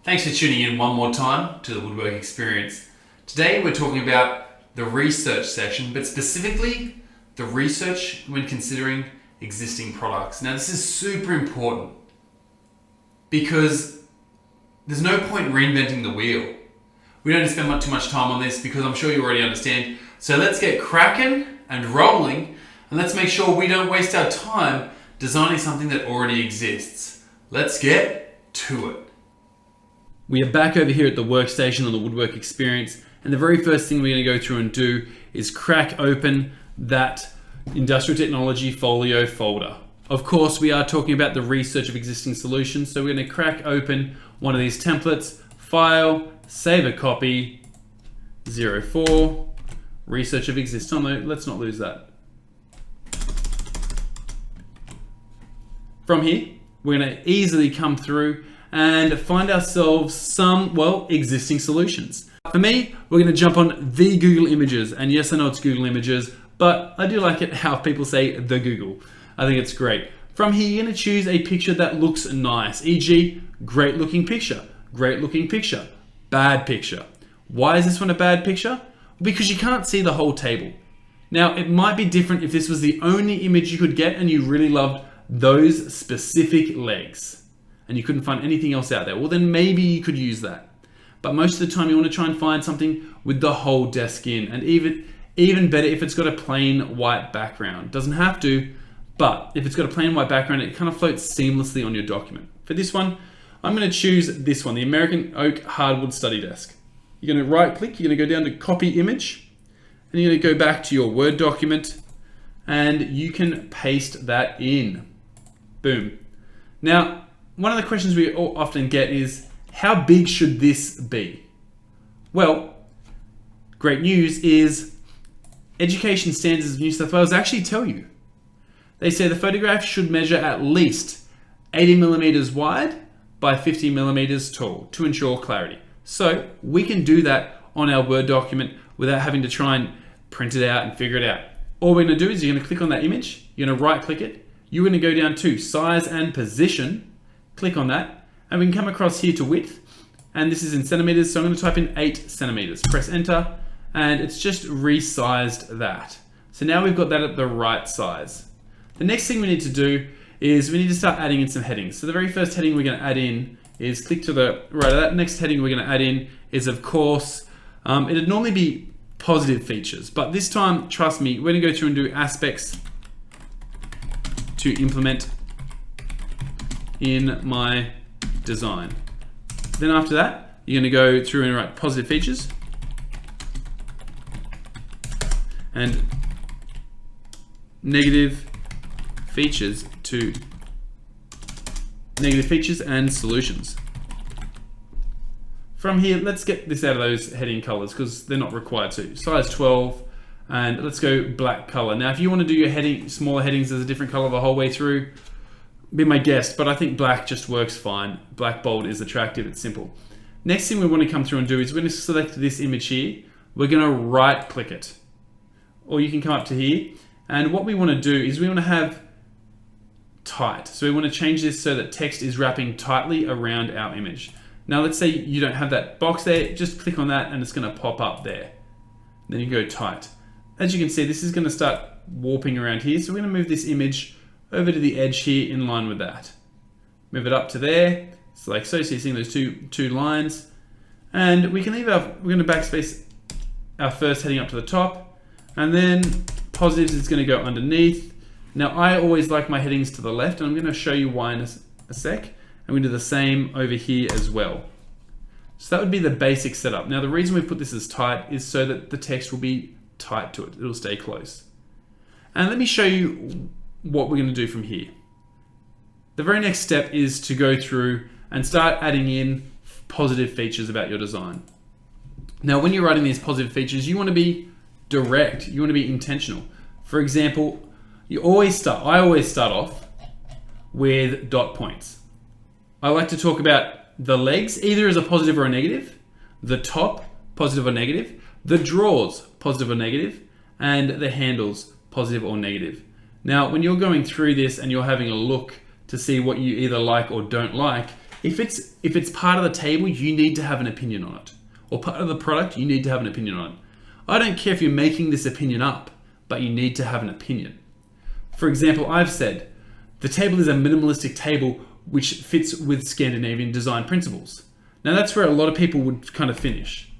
Thanks for tuning in one more time to the Woodwork Experience. Today we're talking about the research section, but specifically the research when considering existing products. Now this is super important because there's no point reinventing the wheel. We don't spend too much time on this because I'm sure you already understand. So let's get cracking and rolling, and let's make sure we don't waste our time designing something that already exists. Let's get to it. We are back over here at the workstation on the Woodwork Experience, and the very first thing we're going to go through and do is crack open that Industrial Technology folio folder. Of course, we are talking about the research of existing solutions, so we're going to crack open one of these templates, File, Save a Copy, 04, Research of Existing. Oh no, let's not lose that. From here, we're going to easily come through and find ourselves some, existing solutions. For me, we're going to jump on the Google Images, and yes, I know it's Google Images, but I do like it how people say the Google. I think it's great. From here, you're going to choose a picture that looks nice, e.g., great looking picture, bad picture. Why is this one a bad picture? Because you can't see the whole table. Now, it might be different if this was the only image you could get and you really loved those specific legs and you couldn't find anything else out there. Well, then maybe you could use that. But most of the time you want to try and find something with the whole desk in, and even better if it's got a plain white background. Doesn't have to, but if it's got a plain white background, it kind of floats seamlessly on your document. For this one, I'm going to choose this one, the American Oak Hardwood Study Desk. You're going to right click, you're going to go down to Copy Image, and you're going to go back to your Word document, and you can paste that in. Boom. Now, one of the questions we often get is, how big should this be? Well, great news is Education Standards of New South Wales actually tell you. They say the photograph should measure at least 80 millimeters wide by 50 millimeters tall to ensure clarity. So we can do that on our Word document without having to try and print it out and figure it out. All we're going to do is you're going to click on that image, you're going to right click it, you're going to go down to Size and Position, click on that, and we can come across here to width, and this is in centimeters, so I'm going to type in 8 centimeters. Press enter, and it's just resized that. So now we've got that at the right size. The next thing we need to do is we need to start adding in some headings. So the very first heading we're going to add in is, click to the right of that. Next heading we're going to add in is, of course, it'd normally be positive features, but this time, trust me, we're going to go through and do aspects to implement in my design. Then after that, you're going to go through and write positive features and negative features and solutions. From here, let's get this out of those heading colors because they're not required to. Size 12, and let's go black color. Now, if you want to do your smaller headings as a different color the whole way through, be my guest, but I think black just works fine. Black bold is attractive, it's simple. Next thing we want to come through and do is we're going to select this image here. We're going to right click it. Or you can come up to here, and what we want to do is we want to have tight. So we want to change this so that text is wrapping tightly around our image. Now let's say you don't have that box there, just click on that and it's going to pop up there. Then you go tight. As you can see, this is going to start warping around here, so we're going to move this image over to the edge here in line with that. Move it up to there, it's like so, so you're seeing those two lines. And we can leave we're going to backspace our first heading up to the top, and then positives is going to go underneath. Now I always like my headings to the left, and I'm going to show you why in a sec. And we do the same over here as well. So that would be the basic setup. Now the reason we put this as tight is so that the text will be tight to it. It'll stay close. And let me show you what we're going to do from here. The very next step is to go through and start adding in positive features about your design. Now when you're writing these positive features, you want to be direct, you want to be intentional. For example, I always start off with dot points. I like to talk about the legs either as a positive or a negative, the top, positive or negative, the drawers, positive or negative, and the handles, positive or negative. Now, when you're going through this and you're having a look to see what you either like or don't like, If it's part of the table, you need to have an opinion on it. Or part of the product, you need to have an opinion on it. I don't care if you're making this opinion up, but you need to have an opinion. For example, I've said, the table is a minimalistic table which fits with Scandinavian design principles. Now that's where a lot of people would kind of finish.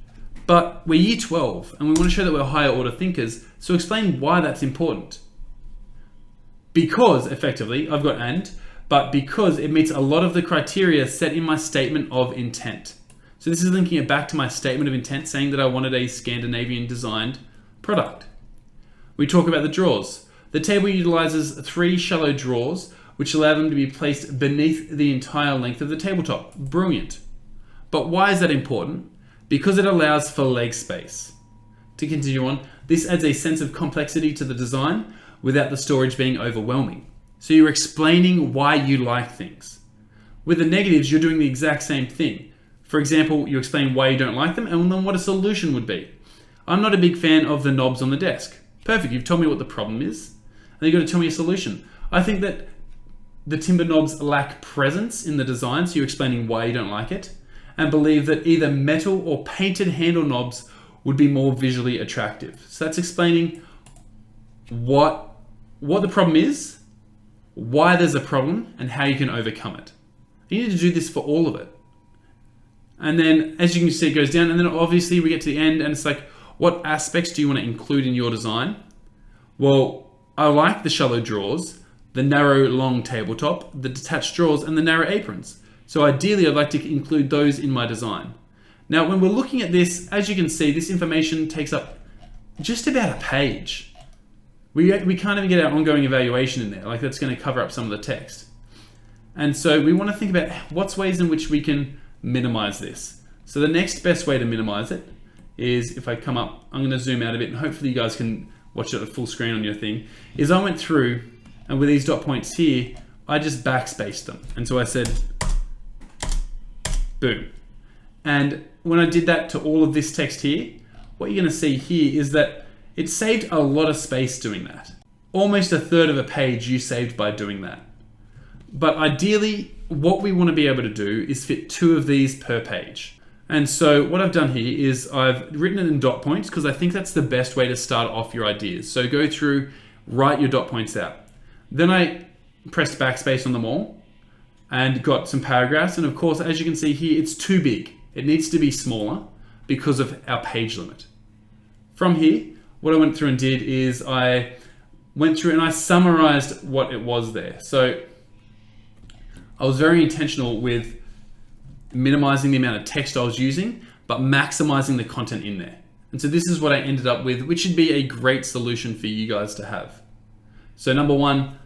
But we're year 12 and we want to show that we're higher order thinkers, so explain why that's important. Because, effectively, I've got but because it meets a lot of the criteria set in my statement of intent. So this is linking it back to my statement of intent saying that I wanted a Scandinavian designed product. We talk about the drawers. The table utilizes 3 shallow drawers which allow them to be placed beneath the entire length of the tabletop. Brilliant. But why is that important? Because it allows for leg space. To continue on, this adds a sense of complexity to the design without the storage being overwhelming. So you're explaining why you like things. With the negatives, you're doing the exact same thing. For example, you explain why you don't like them and then what a solution would be. I'm not a big fan of the knobs on the desk. Perfect, you've told me what the problem is, and you've got to tell me a solution. I think that the timber knobs lack presence in the design, so you're explaining why you don't like it, and believe that either metal or painted handle knobs would be more visually attractive. So that's explaining what the problem is, why there's a problem, and how you can overcome it. You need to do this for all of it. And then, as you can see, it goes down, and then obviously we get to the end, and it's like, what aspects do you want to include in your design? Well, I like the shallow drawers, the narrow long tabletop, the detached drawers, and the narrow aprons. So ideally, I'd like to include those in my design. Now, when we're looking at this, as you can see, this information takes up just about a page. We can't even get our ongoing evaluation in there. Like, that's going to cover up some of the text. And so we want to think about what's ways in which we can minimize this. So the next best way to minimize it is, if I come up, I'm going to zoom out a bit, and hopefully you guys can watch it at full screen on your thing, is I went through, and with these dot points here, I just backspaced them. And so I said, boom. And when I did that to all of this text here, what you're going to see here is that it saved a lot of space doing that. Almost a third of a page you saved by doing that. But ideally, what we want to be able to do is fit 2 of these per page. And so what I've done here is I've written it in dot points because I think that's the best way to start off your ideas. So go through, write your dot points out. Then I pressed backspace on them all and got some paragraphs. And of course, as you can see here, it's too big. It needs to be smaller because of our page limit. From here, what I went through and did is I went through and I summarized what it was there. So I was very intentional with minimizing the amount of text I was using, but maximizing the content in there. And so this is what I ended up with, which should be a great solution for you guys to have. So number 1,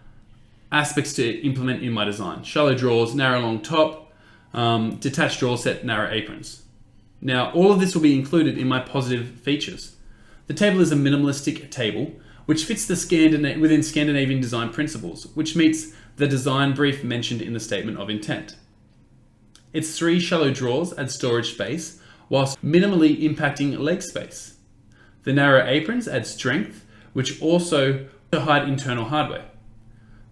aspects to implement in my design. Shallow drawers, narrow long top, detached drawer set, narrow aprons. Now, all of this will be included in my positive features. The table is a minimalistic table, which fits the within Scandinavian design principles, which meets the design brief mentioned in the statement of intent. Its 3 shallow drawers add storage space, whilst minimally impacting leg space. The narrow aprons add strength, which also hide internal hardware.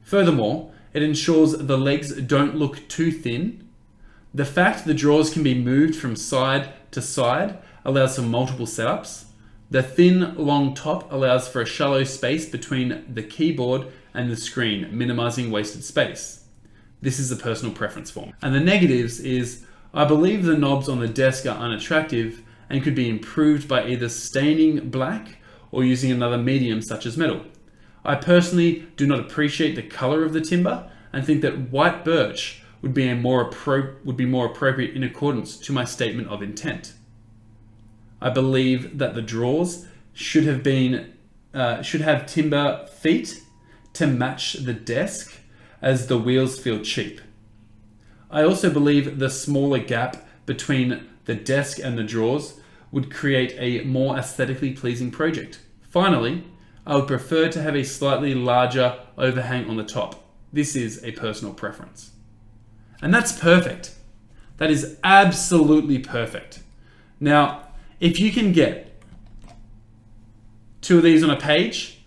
Furthermore, it ensures the legs don't look too thin. The fact the drawers can be moved from side to side allows for multiple setups. The thin, long top allows for a shallow space between the keyboard and the screen, minimizing wasted space. This is a personal preference for me. And the negatives is, I believe the knobs on the desk are unattractive and could be improved by either staining black or using another medium such as metal. I personally do not appreciate the color of the timber and think that white birch would be more appropriate in accordance to my statement of intent. I believe that the drawers should have timber feet to match the desk, as the wheels feel cheap. I also believe the smaller gap between the desk and the drawers would create a more aesthetically pleasing project. Finally, I would prefer to have a slightly larger overhang on the top. This is a personal preference. And that's perfect. That is absolutely perfect. Now, if you can get 2 of these on a page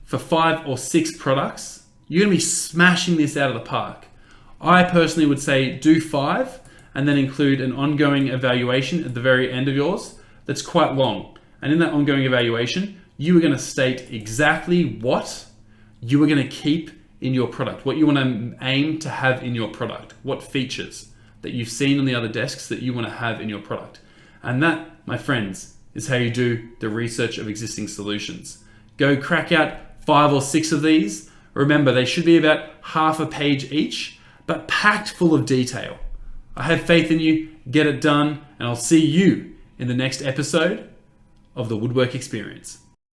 for 5 or 6 products, you're gonna be smashing this out of the park. I personally would say do 5 and then include an ongoing evaluation at the very end of yours that's quite long. And in that ongoing evaluation, you are going to state exactly what you are going to keep in your product, what you want to aim to have in your product, what features that you've seen on the other desks that you want to have in your product. And that, my friends, is how you do the research of existing solutions. Go crack out 5 or 6 of these. Remember, they should be about half a page each, but packed full of detail. I have faith in you, get it done, and I'll see you in the next episode of the Woodwork Experience.